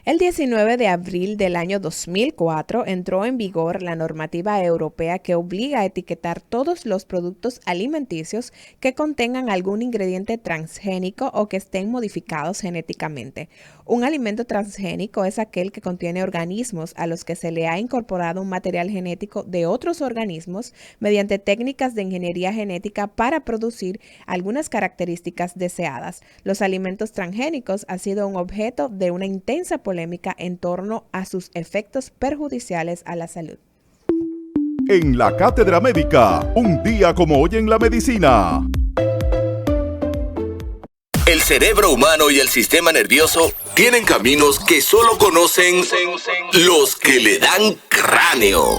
El 19 de abril del año 2004 entró en vigor la normativa europea que obliga a etiquetar todos los productos alimenticios que contengan algún ingrediente transgénico o que estén modificados genéticamente. Un alimento transgénico es aquel que contiene organismos a los que se le ha incorporado un material genético de otros organismos mediante técnicas de ingeniería genética para producir algunas características deseadas. Los alimentos transgénicos han sido un objeto de una intensa polémica en torno a sus efectos perjudiciales a la salud. En la Cátedra Médica, un día como hoy en la medicina. El cerebro humano y el sistema nervioso tienen caminos que solo conocen los que le dan cráneo.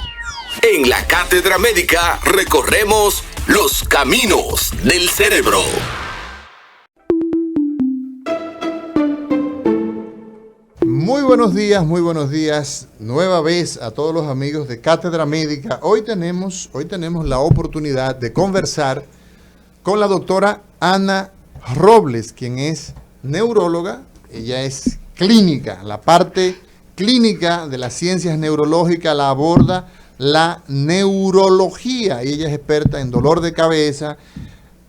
En la Cátedra Médica recorremos los caminos del cerebro. Muy buenos días, nueva vez a todos los amigos de Cátedra Médica. Hoy tenemos la oportunidad de conversar con la doctora Ana Robles, quien es neuróloga. Ella es clínica, la parte clínica de las ciencias neurológicas la aborda la neurología, y ella es experta en dolor de cabeza,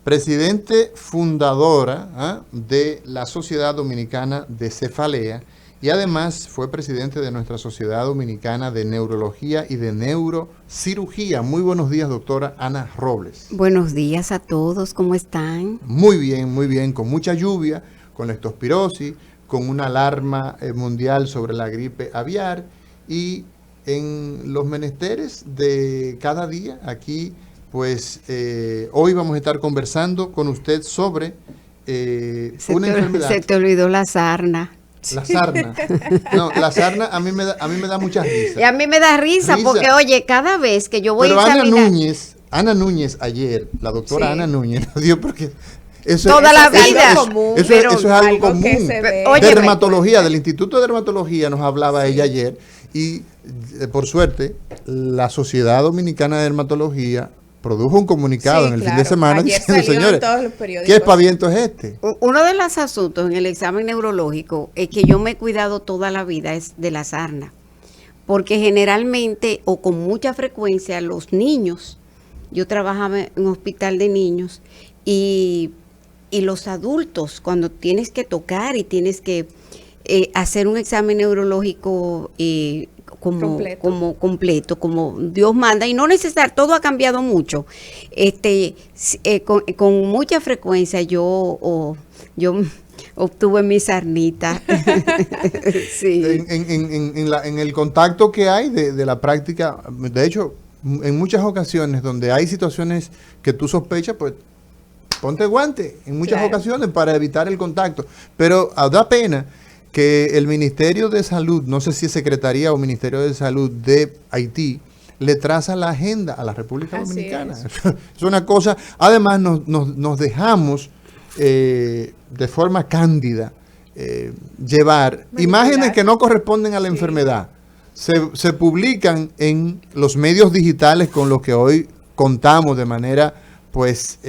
presidente fundadora de la Sociedad Dominicana de Cefalea, y además fue presidente de nuestra Sociedad Dominicana de Neurología y de Neurocirugía. Muy buenos días, doctora Ana Robles. Buenos días a todos, ¿cómo están? Muy bien, con mucha lluvia, con leptospirosis, con una alarma mundial sobre la gripe aviar, y en los menesteres de cada día aquí, pues hoy vamos a estar conversando con usted sobre una enfermedad. Se te olvidó la sarna. La sarna. No, la sarna a mí me da mucha risa. Y a mí me da risa porque, oye, cada vez que yo voy Pero a examinar... Ana Núñez ayer, la doctora Ana Núñez, nos dio porque... Toda la vida. Eso es algo común. Dermatología, del Instituto de Dermatología nos hablaba ella ayer, y por suerte la Sociedad Dominicana de Dermatología produjo un comunicado en el fin de semana diciendo, señores, ¿qué espaviento es este? Uno de los asuntos en el examen neurológico es que yo me he cuidado toda la vida es de la sarna, porque generalmente o con mucha frecuencia los niños, yo trabajaba en un hospital de niños, y los adultos, cuando tienes que tocar y tienes que hacer un examen neurológico completo, como Dios manda, y no necesitar, todo ha cambiado mucho. Con mucha frecuencia yo obtuve mi sarnita. Sí. En el contacto que hay de la práctica, de hecho, en muchas ocasiones donde hay situaciones que tú sospechas, pues ponte guante en muchas ocasiones para evitar el contacto. Pero da pena que el Ministerio de Salud, no sé si es Secretaría o Ministerio de Salud de Haití, le traza la agenda a la República Dominicana. Es una cosa, además nos dejamos de forma cándida llevar imágenes que no corresponden a la enfermedad. Se publican en los medios digitales con los que hoy contamos de manera, pues,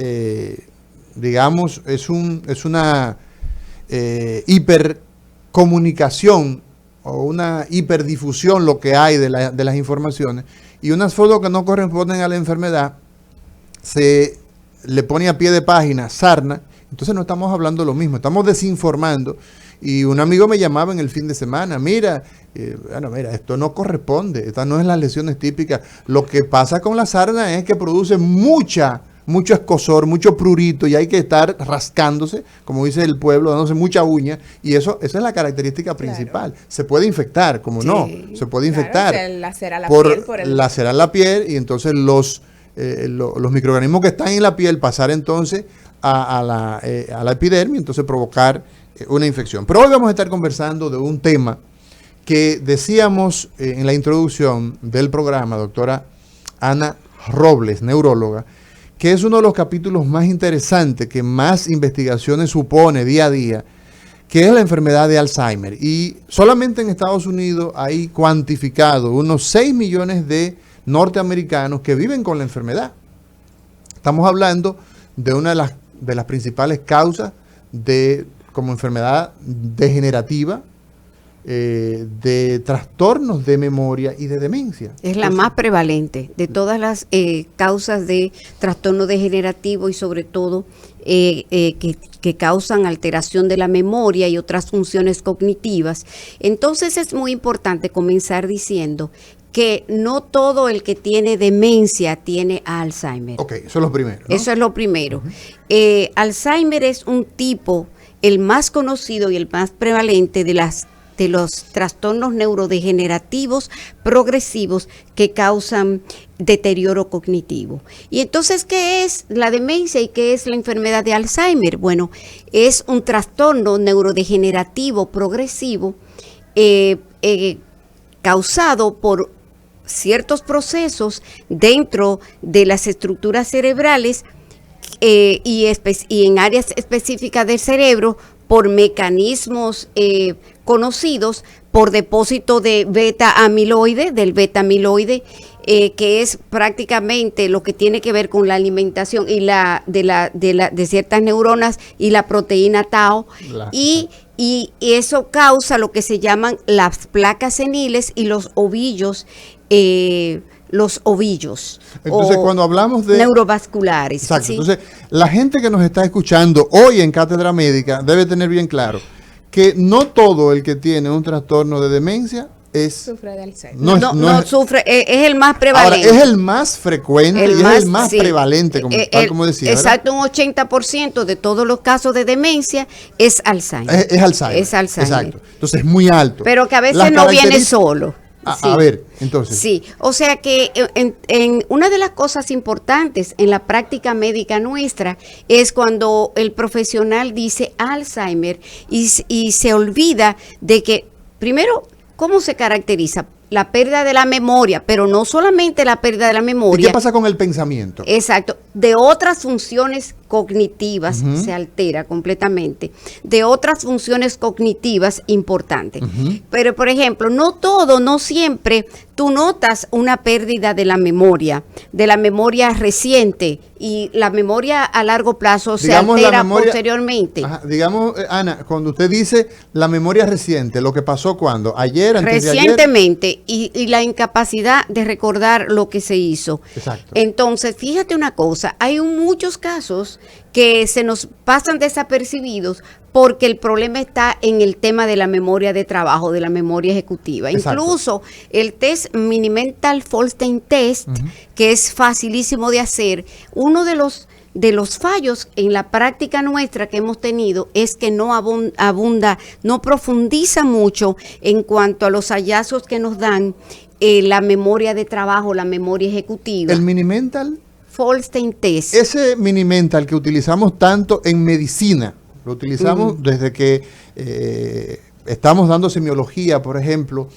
digamos, es una hipercomunicación o una hiperdifusión lo que hay de las informaciones, y unas fotos que no corresponden a la enfermedad se le pone a pie de página sarna. Entonces no estamos hablando lo mismo, estamos desinformando. Y un amigo me llamaba en el fin de semana, mira, esto no corresponde, estas no es las lesiones típicas. Lo que pasa con la sarna es que produce mucho escozor, mucho prurito, y hay que estar rascándose, como dice el pueblo, dándose mucha uña, y esa es la característica principal. Se puede infectar, como no, se puede infectar lacerar la piel, y entonces los microorganismos que están en la piel pasar entonces a la epidermis, entonces provocar una infección. Pero hoy vamos a estar conversando de un tema que decíamos en la introducción del programa, doctora Ana Robles, neuróloga, que es uno de los capítulos más interesantes, que más investigaciones supone día a día, que es la enfermedad de Alzheimer. Y solamente en Estados Unidos hay cuantificado unos 6 millones de norteamericanos que viven con la enfermedad. Estamos hablando de una de las principales causas como enfermedad degenerativa, de trastornos de memoria y de demencia. Es la más prevalente de todas las causas de trastorno degenerativo y sobre todo que causan alteración de la memoria y otras funciones cognitivas. Entonces es muy importante comenzar diciendo que no todo el que tiene demencia tiene Alzheimer. Ok, eso es lo primero, ¿no? Eso es lo primero. Alzheimer es un tipo, el más conocido y el más prevalente de los trastornos neurodegenerativos progresivos que causan deterioro cognitivo. Y entonces, ¿qué es la demencia y qué es la enfermedad de Alzheimer? Bueno, es un trastorno neurodegenerativo progresivo causado por ciertos procesos dentro de las estructuras cerebrales y en áreas específicas del cerebro por mecanismos conocidos, por depósito de del beta amiloide, que es prácticamente lo que tiene que ver con la alimentación y de ciertas neuronas y la proteína tau, y eso causa lo que se llaman las placas seniles y los ovillos. Entonces, cuando hablamos de neurovasculares. Exacto. ¿Sí? Entonces, la gente que nos está escuchando hoy en Cátedra Médica debe tener bien claro que no todo el que tiene un trastorno de demencia sufre de Alzheimer. No sufre, es el más prevalente. Ahora, es el más frecuente y es el más prevalente, como decía. Exacto, un 80% de todos los casos de demencia es Alzheimer. Es Alzheimer. Es Alzheimer. Exacto. Entonces, es muy alto. Pero que a veces no viene solo. Sí. A ver, entonces. Sí, o sea que en una de las cosas importantes en la práctica médica nuestra es cuando el profesional dice Alzheimer y se olvida de que, primero, ¿cómo se caracteriza? La pérdida de la memoria, pero no solamente la pérdida de la memoria. ¿Y qué pasa con el pensamiento? Exacto, de otras funciones cognitivas se altera completamente, de otras funciones cognitivas importantes. Pero, por ejemplo, no siempre tú notas una pérdida de la memoria reciente, y la memoria a largo plazo se altera posteriormente. Digamos, Ana, cuando usted dice la memoria reciente, lo que pasó cuando, ayer, antes de ayer. Recientemente, y la incapacidad de recordar lo que se hizo. Exacto. Entonces, fíjate una cosa, hay muchos casos que se nos pasan desapercibidos porque el problema está en el tema de la memoria de trabajo, de la memoria ejecutiva. Exacto. Incluso el test Mini-Mental Folstein Test, que es facilísimo de hacer, uno de los fallos en la práctica nuestra que hemos tenido es que no profundiza mucho en cuanto a los hallazgos que nos dan la memoria de trabajo, la memoria ejecutiva. El Mini-Mental Folstein Test. Ese Mini-Mental que utilizamos tanto en medicina, lo utilizamos desde que estamos dando semiología, por ejemplo,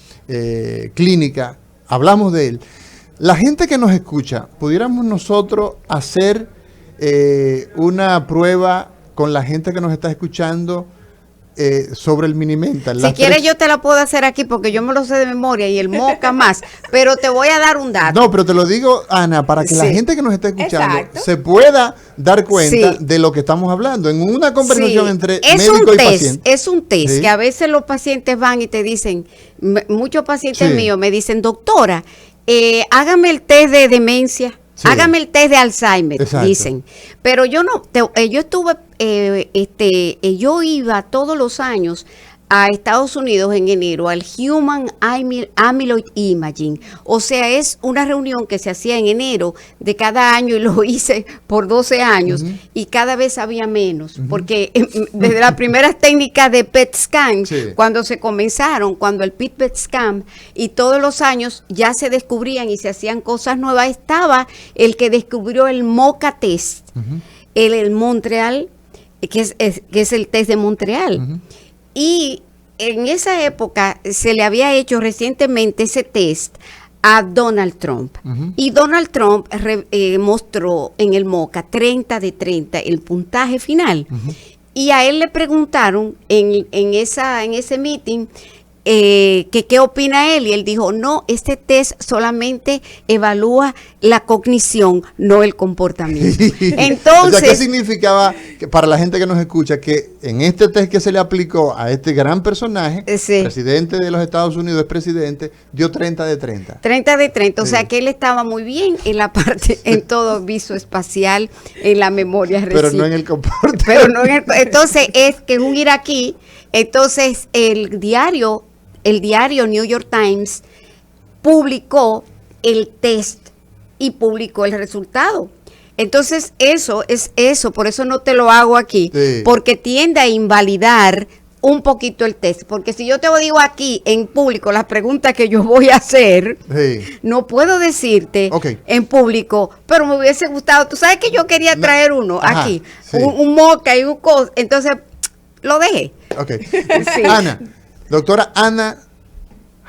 clínica, hablamos de él. La gente que nos escucha, ¿pudiéramos nosotros hacer una prueba con la gente que nos está escuchando sobre el Mini-Mental? Si quieres yo te la puedo hacer aquí porque yo me lo sé de memoria y el MOCA más, pero te voy a dar un dato. No, pero te lo digo, Ana, para que la gente que nos está escuchando se pueda dar cuenta de lo que estamos hablando en una conversación entre médico y paciente. Es un test que a veces los pacientes van y te dicen, muchos pacientes míos me dicen, doctora, hágame el test de demencia. Sí. Hágame el test de Alzheimer, dicen. Pero yo no, yo estuve, yo iba todos los años a Estados Unidos en enero al Human Amyloid Imaging. O sea, es una reunión que se hacía en enero de cada año y lo hice por 12 años y cada vez había menos, porque desde las primeras técnicas de PET scan, cuando se comenzaron, cuando el PET scan y todos los años ya se descubrían y se hacían cosas nuevas, estaba el que descubrió el MOCA test, el Montreal, que es el test de Montreal. Y en esa época se le había hecho recientemente ese test a Donald Trump. Y Donald Trump mostró en el MOCA 30 de 30 el puntaje final. Y a él le preguntaron en ese meeting que qué opina él, y él dijo, no, este test solamente evalúa la cognición, no el comportamiento. Entonces, o sea, ¿qué significaba que para la gente que nos escucha que en este test que se le aplicó a este gran personaje, sí, presidente de los Estados Unidos, es presidente, dio 30 de 30? 30 de 30, o Sí. sea que él estaba muy bien en la parte, en todo visoespacial, en la memoria Pero reciente. no en el comportamiento. Pero no en entonces es que es un iraquí, entonces el diario New York Times publicó el test y publicó el resultado. Entonces eso es eso, por eso no te lo hago aquí, Sí. porque tiende a invalidar un poquito el test, porque si yo te digo aquí en público las preguntas que yo voy a hacer, Sí. no puedo decirte Ok. en público, pero me hubiese gustado. Tú sabes que yo quería No. traer uno Ajá, aquí, sí. un moca y un cos, entonces lo dejé. Ok. Sí. Ana, doctora Ana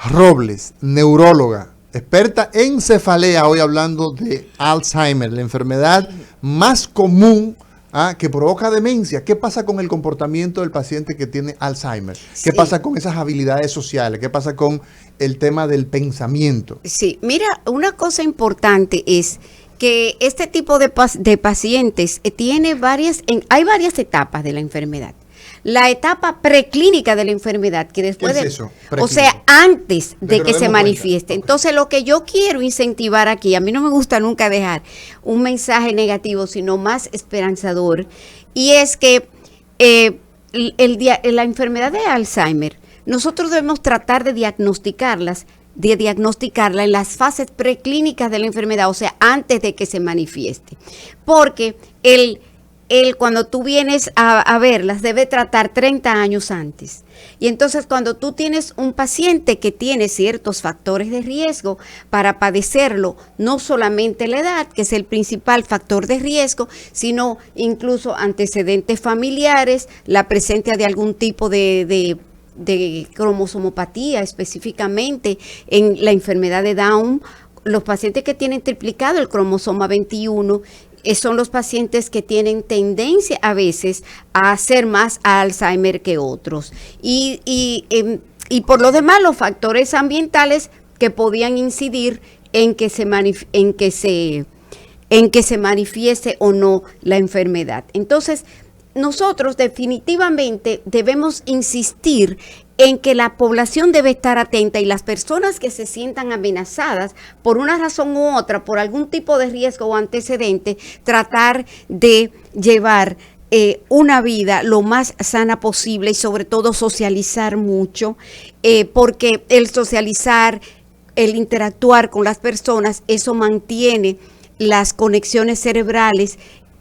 Robles, neuróloga, experta en cefalea, hoy hablando de Alzheimer, la enfermedad más común que provoca demencia. ¿Qué pasa con el comportamiento del paciente que tiene Alzheimer? ¿Qué Sí. pasa con esas habilidades sociales? ¿Qué pasa con el tema del pensamiento? Sí, mira, una cosa importante es que este tipo de pacientes tiene hay varias etapas de la enfermedad. La etapa preclínica de la enfermedad, que después ¿Qué es de, eso, o preclínica? sea, antes De de que que nos se demos manifieste. cuenta. Ok. Entonces, lo que yo quiero incentivar aquí, a mí no me gusta nunca dejar un mensaje negativo, sino más esperanzador, y es que la enfermedad de Alzheimer, nosotros debemos tratar de diagnosticarla en las fases preclínicas de la enfermedad, o sea, antes de que se manifieste. Porque cuando tú vienes a verlas, debe tratar 30 años antes. Y entonces cuando tú tienes un paciente que tiene ciertos factores de riesgo para padecerlo, no solamente la edad, que es el principal factor de riesgo, sino incluso antecedentes familiares, la presencia de algún tipo de cromosomopatía, específicamente en la enfermedad de Down, los pacientes que tienen triplicado el cromosoma 21, son los pacientes que tienen tendencia a veces a hacer más Alzheimer que otros. Y por lo demás, los factores ambientales que podían incidir en que se manifieste o no la enfermedad. Entonces, nosotros definitivamente debemos insistir en que la población debe estar atenta, y las personas que se sientan amenazadas por una razón u otra, por algún tipo de riesgo o antecedente, tratar de llevar una vida lo más sana posible y sobre todo socializar mucho, porque el socializar, el interactuar con las personas, eso mantiene las conexiones cerebrales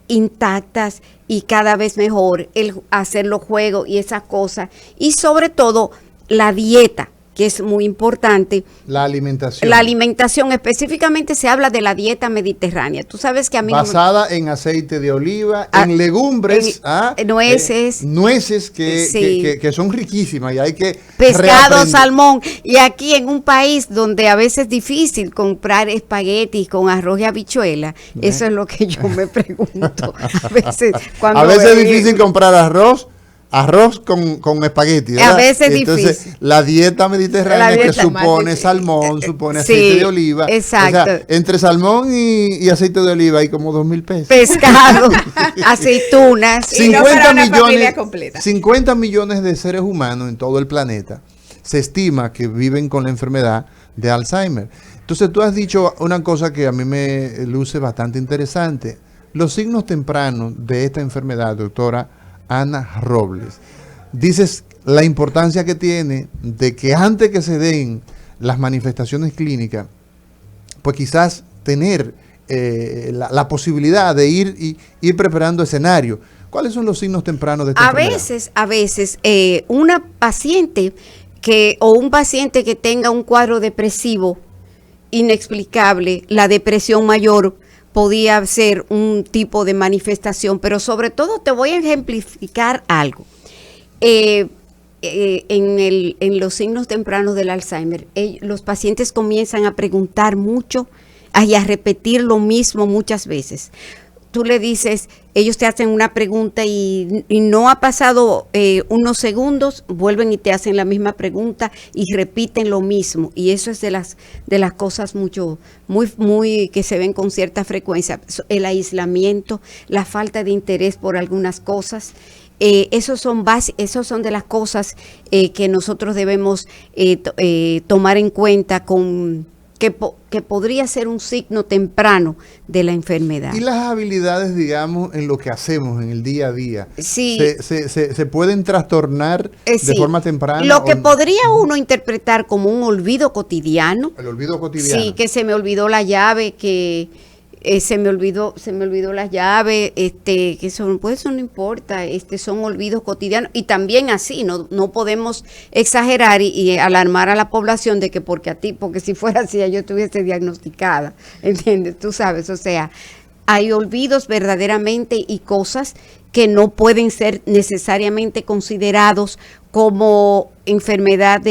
intactas y cada vez mejor, el hacer los juegos y esas cosas, y sobre todo la dieta, que es muy importante. La alimentación. La alimentación, específicamente se habla de la dieta mediterránea. Tú sabes que a mí basada en aceite de oliva, Ah, en legumbres, nueces. nueces Sí. que son riquísimas y hay que pescado, reaprender. salmón, y aquí en un país donde a veces es difícil comprar espaguetis con arroz y habichuela, eso es lo que yo me pregunto. A veces, cuando A veces es veo- difícil comprar arroz con espagueti, ¿verdad? A veces es Entonces, difícil. la dieta mediterránea La que dieta supone más salmón, supone sí, aceite de oliva. exacto. O sea, entre salmón y aceite de oliva hay como 2,000 pesos. pescado, aceitunas. Sí. Y no para una familia completa. 50 millones de seres humanos en todo el planeta se estima que viven con la enfermedad de Alzheimer. Entonces tú has dicho una cosa que a mí me luce bastante interesante. Los signos tempranos de esta enfermedad, doctora Ana Robles. Dices la importancia que tiene de que antes que se den las manifestaciones clínicas, pues quizás tener la posibilidad de ir preparando escenario. ¿Cuáles son los signos tempranos de esta enfermedad? A veces, una paciente o un paciente que tenga un cuadro depresivo inexplicable, la depresión mayor podía ser un tipo de manifestación, pero sobre todo te voy a ejemplificar algo. En los signos tempranos del Alzheimer, los pacientes comienzan a preguntar mucho y a repetir lo mismo muchas veces. tú le dices, ellos te hacen una pregunta y no ha pasado unos segundos, vuelven y te hacen la misma pregunta y repiten lo mismo. Y eso es de las cosas muy que se ven con cierta frecuencia. El aislamiento, la falta de interés por algunas cosas. Esos son de las cosas que nosotros debemos tomar en cuenta que podría ser un signo temprano de la enfermedad. Y las habilidades, digamos, en lo que hacemos en el día a día, sí, se pueden trastornar sí, de forma temprana. Lo que podría uno interpretar como un olvido cotidiano. El olvido cotidiano. Sí, que se me olvidó la llave, que se me olvidó la llave, que eso, pues eso no importa, son olvidos cotidianos. Y también así, no podemos exagerar y alarmar a la población de que porque si fuera así, yo estuviese diagnosticada, ¿entiendes? Tú sabes, o sea, hay olvidos verdaderamente y cosas que no pueden ser necesariamente considerados como enfermedad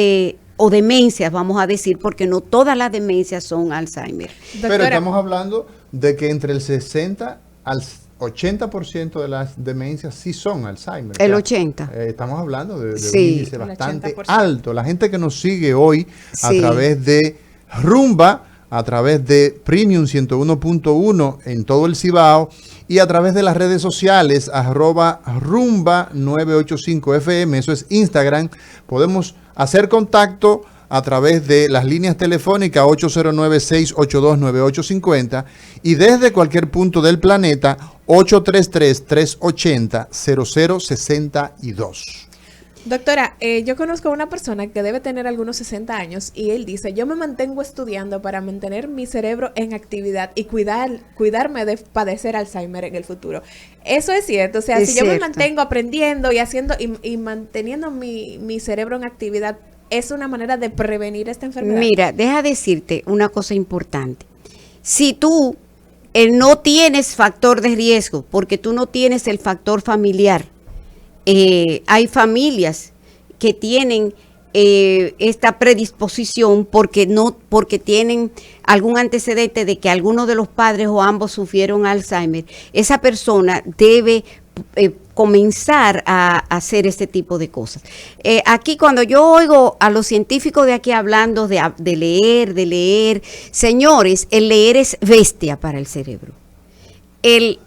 o demencias, vamos a decir, porque no todas las demencias son Alzheimer. Pero estamos hablando de que entre el 60 al 80% de las demencias sí son Alzheimer. El 80%. Estamos hablando de Sí. un índice bastante 80%. alto. La gente que nos sigue hoy a Sí. través de Rumba, a través de Premium 101.1 en todo el Cibao y a través de las redes sociales @Rumba 985 FM, eso es Instagram, podemos hacer contacto a través de las líneas telefónicas 809-682-9850 y desde cualquier punto del planeta 833-380-0062. Doctora, yo conozco a una persona que debe tener algunos 60 años y él dice, yo me mantengo estudiando para mantener mi cerebro en actividad y cuidarme de padecer Alzheimer en el futuro. Eso es cierto, o sea, Es si yo me cierto. mantengo aprendiendo y haciendo y manteniendo mi cerebro en actividad, ¿es una manera de prevenir esta enfermedad? Mira, deja decirte una cosa importante. Si tú no tienes factor de riesgo, porque tú no tienes el factor familiar, hay familias que tienen esta predisposición porque tienen algún antecedente de que alguno de los padres o ambos sufrieron Alzheimer. Esa persona debe comenzar a hacer este tipo de cosas. Aquí cuando yo oigo a los científicos de aquí hablando de leer, señores, el leer es bestia para el cerebro.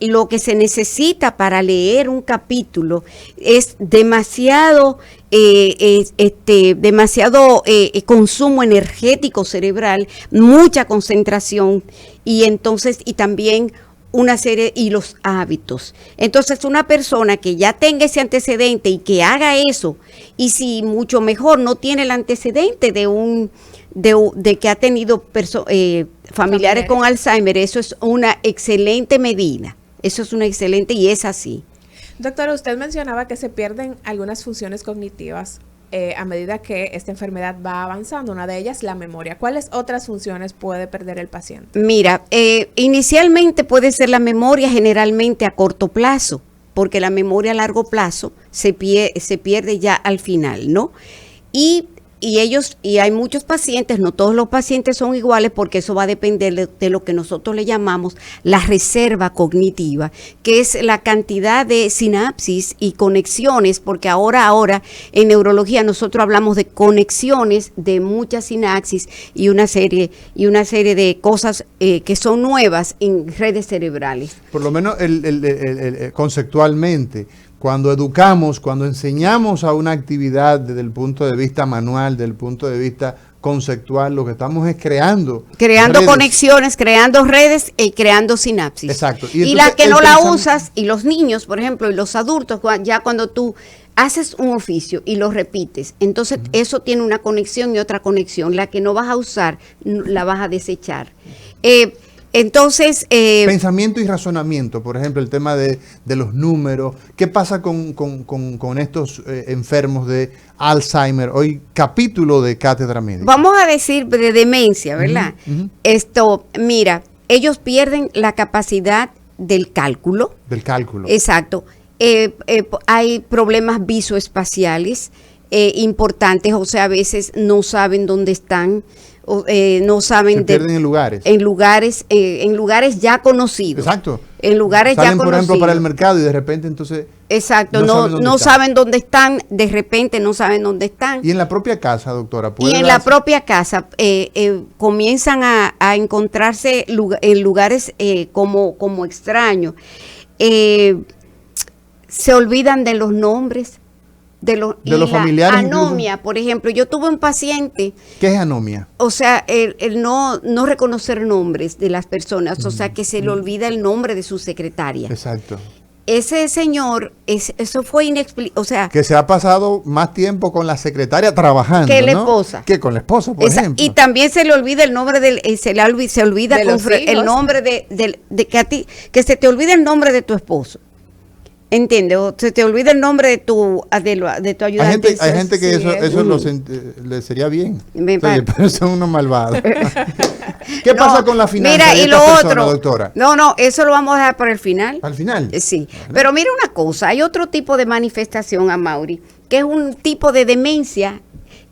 Lo que se necesita para leer un capítulo es demasiado consumo energético cerebral, mucha concentración y también una serie y los hábitos. Entonces, una persona que ya tenga ese antecedente y que haga eso, y si mucho mejor no tiene el antecedente de que ha tenido familiares con Alzheimer, eso es una excelente medida. Eso es una excelente y es así. Doctora, usted mencionaba que se pierden algunas funciones cognitivas a medida que esta enfermedad va avanzando. Una de ellas, la memoria. ¿Cuáles otras funciones puede perder el paciente? Mira, inicialmente puede ser la memoria generalmente a corto plazo, porque la memoria a largo plazo se pierde ya al final, ¿no? Y hay muchos pacientes, no todos los pacientes son iguales porque eso va a depender de lo que nosotros le llamamos la reserva cognitiva, que es la cantidad de sinapsis y conexiones, porque ahora en neurología nosotros hablamos de conexiones de muchas sinapsis y una serie de cosas que son nuevas en redes cerebrales. Por lo menos conceptualmente, cuando educamos, cuando enseñamos a una actividad desde el punto de vista manual, desde el punto de vista conceptual, lo que estamos es creando redes. Conexiones, creando redes y creando sinapsis. Exacto. Y la que no la usas, y los niños, por ejemplo, y los adultos, ya cuando tú haces un oficio y lo repites, entonces eso tiene una conexión y otra conexión. La que no vas a usar, la vas a desechar. Entonces... pensamiento y razonamiento, por ejemplo, el tema de los números. ¿Qué pasa con estos enfermos de Alzheimer? Hoy, capítulo de Cátedra Médica. Vamos a decir de demencia, ¿verdad? Mira, ellos pierden la capacidad del cálculo. Del cálculo. Exacto. Hay problemas visoespaciales. importantes, o sea, a veces no saben dónde están, no saben se pierden en lugares. En lugares ya conocidos. Exacto. En lugares Salen, ya por conocidos. ejemplo, para el mercado y de repente entonces... Exacto, no saben dónde están, de repente no saben dónde están. Y en la propia casa, doctora. Y en la propia casa comienzan a encontrarse en lugares como extraños. Se olvidan de los nombres. De los familiares. Anomia, por ejemplo. Yo tuve un paciente. ¿Qué es anomia? O sea, el no reconocer nombres de las personas, o sea, que se le olvida el nombre de su secretaria. Exacto. Ese señor, eso fue inexplicable, o sea... Que se ha pasado más tiempo con la secrataria trabajando, que la ¿no? esposa. Que con la esposa, por ejemplo. Y también se le olvida el nombre se olvida de los el hijos. nombre que se te olvida el nombre de tu esposo. ¿Entiendes? O se te olvida el nombre de tu ayudante. Hay gente que sí, eso le sería bien. Me Oye, pa- pero son unos malvados. ¿Qué No, pasa con la finanza mira, de y esta lo persona, otro, doctora? No, eso lo vamos a dejar para el final. Al final. Sí, pero mira una cosa, hay otro tipo de manifestación, Amaury, que es un tipo de demencia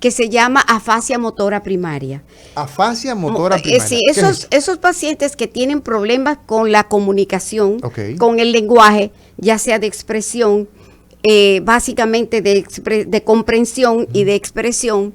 que se llama afasia motora primaria. Afasia motora primaria. Sí, ¿Qué es esos pacientes que tienen problemas con la comunicación, Ok. con el lenguaje, ya sea de expresión, básicamente de comprensión y de expresión,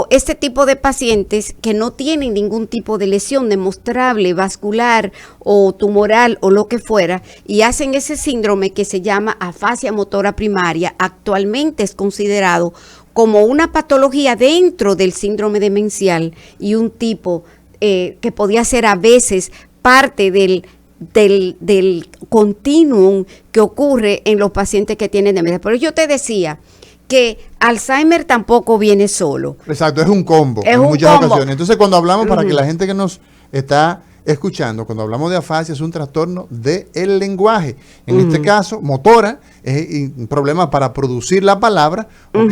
este tipo de pacientes que no tienen ningún tipo de lesión demostrable, vascular o tumoral o lo que fuera, y hacen ese síndrome que se llama afasia motora primaria, actualmente es considerado como una patología dentro del síndrome demencial y un tipo que podía ser a veces parte del continuum que ocurre en los pacientes que tienen demencia. Pero yo te decía que Alzheimer tampoco viene solo. Exacto, es un combo Es en un muchas combo. ocasiones. Entonces, cuando hablamos, para que la gente que nos está escuchando, cuando hablamos de afasia, es un trastorno del lenguaje. En este caso, motora, es un problema para producir la palabra, ¿ok?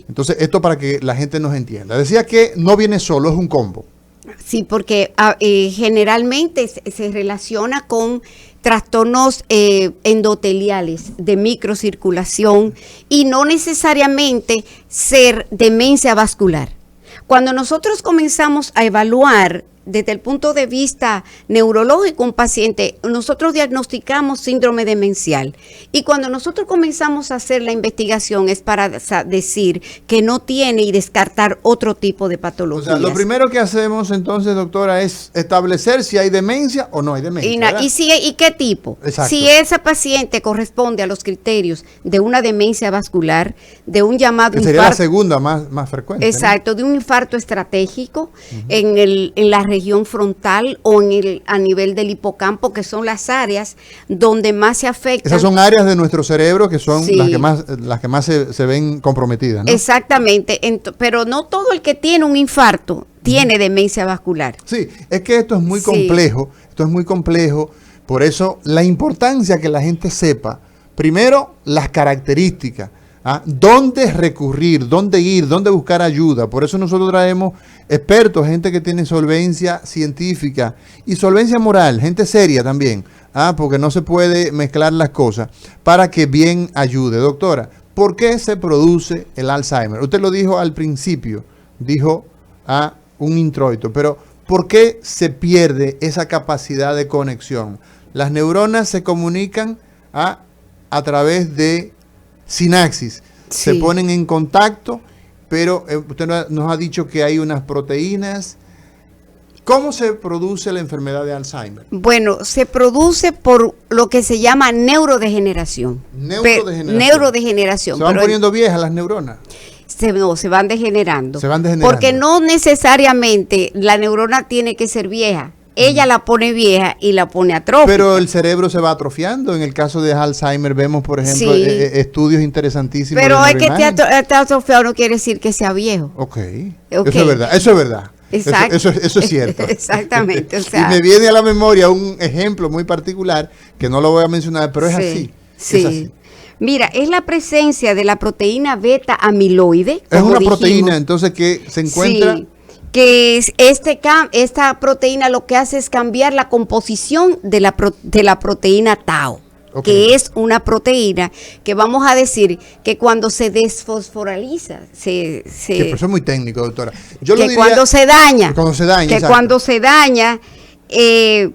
Entonces, esto para que la gente nos entienda. Decía que no viene solo, es un combo. Sí, porque generalmente se relaciona con trastornos endoteliales de microcirculación y no necesariamente ser demencia vascular. Cuando nosotros comenzamos a evaluar desde el punto de vista neurológico un paciente, nosotros diagnosticamos síndrome demencial. Y cuando nosotros comenzamos a hacer la investigación es para decir que no tiene y descartar otro tipo de O patologías. sea, lo primero que hacemos entonces, doctora, es establecer si hay demencia o no hay demencia. ¿verdad? ¿Y qué tipo? Exacto. Si esa paciente corresponde a los criterios de una demencia vascular, de un llamado Que sería la infarto. segunda más frecuente. ¿no? Exacto, de un infarto estratégico en la región frontal o a nivel del hipocampo, que son las áreas donde más se afectan. Esas son áreas de nuestro cerebro que son Sí. las que más se ven comprometidas, ¿no? Exactamente, pero no todo el que tiene un infarto tiene demencia vascular. Sí, es que esto es muy Sí. complejo, por eso la importancia que la gente sepa, primero, las características, dónde recurrir, dónde ir, dónde buscar ayuda. Por eso nosotros traemos expertos, gente que tiene solvencia científica y solvencia moral, gente seria también, porque no se puede mezclar las cosas, para que bien ayude. Doctora, ¿por qué se produce el Alzheimer? Usted lo dijo al principio, dijo un introito, pero ¿por qué se pierde esa capacidad de conexión? Las neuronas se comunican a través de sinapsis, se Sí. ponen en contacto, pero usted nos ha dicho que hay unas proteínas. ¿Cómo se produce la enfermedad de Alzheimer? Bueno, se produce por lo que se llama neurodegeneración. Neurodegeneración. Se van pero poniendo viejas las neuronas. se van degenerando. Se van degenerando. Porque no necesariamente la neurona tiene que ser vieja. Ella la pone vieja y la pone atrófica. Pero el cerebro se va atrofiando. En el caso de Alzheimer vemos, por ejemplo, Sí. Estudios interesantísimos. Pero de es que neuroimagen. esté atrofiado no quiere decir que sea viejo. Ok. Ok. Eso es verdad. Eso es verdad. Exacto. Eso es cierto. Exactamente, o sea. Y me viene a la memoria un ejemplo muy particular que no lo voy a mencionar, pero es Sí, así. sí. Es así. Mira, es la presencia de la proteína beta amiloide. Es como una dijimos. proteína, entonces, que se encuentra. Sí, que esta proteína lo que hace es cambiar la composición de la proteína tau. Ok. que es una proteína que vamos a decir que cuando se desfosforaliza, Que por eso es muy técnico, doctora. Yo lo que diría, cuando se daña, cuando se daña, que exacto. cuando se daña, ¿qué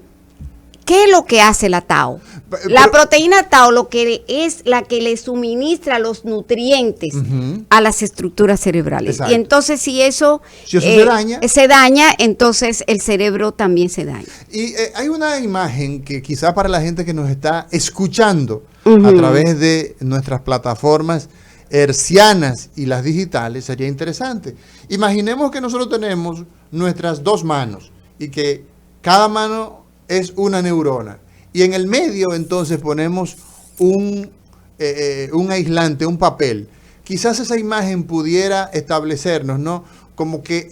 es lo que hace la tau? Pero- La proteína tau lo que es la que le suministra los nutrientes Ujú. a las estructuras cerebrales. Exacto. Y entonces si eso se daña. entonces el cerebro también se daña. Y hay una imagen que quizá para la gente que nos está escuchando Ujú. a través de nuestras plataformas hercianas y las digitales sería interesante. Imaginemos que nosotros tenemos nuestras dos manos y que cada mano es una neurona. Y en el medio entonces ponemos un aislante, un papel. Quizás esa imagen pudiera establecernos, ¿no? Como que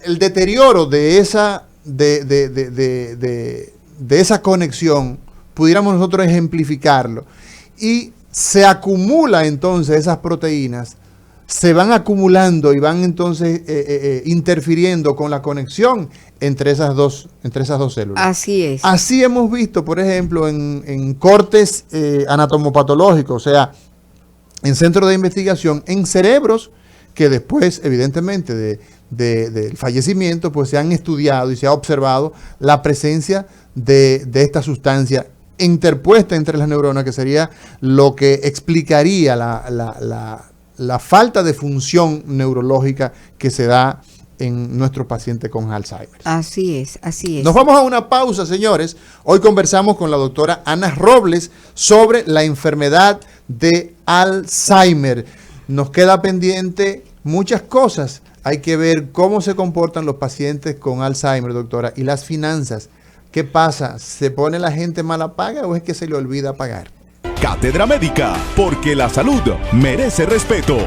el deterioro de esa de esa conexión, pudiéramos nosotros ejemplificarlo. Y se acumula entonces esas proteínas, se van acumulando y van entonces interfiriendo con la conexión entre esas dos células. Así es. Así hemos visto, por ejemplo, en cortes anatomopatológicos, o sea, en centros de investigación, en cerebros que después, evidentemente, del fallecimiento, pues se han estudiado y se ha observado la presencia de esta sustancia interpuesta entre las neuronas, que sería lo que explicaría la falta de función neurológica que se da en nuestros pacientes con Alzheimer. Así es, así es. Nos vamos a una pausa, señores. Hoy conversamos con la doctora Ana Robles sobre la enfermedad de Alzheimer. Nos queda pendiente muchas cosas. Hay que ver cómo se comportan los pacientes con Alzheimer, doctora, y las finanzas. ¿Qué pasa? ¿Se pone la gente mala paga o es que se le olvida pagar? Cátedra Médica, porque la salud merece respeto.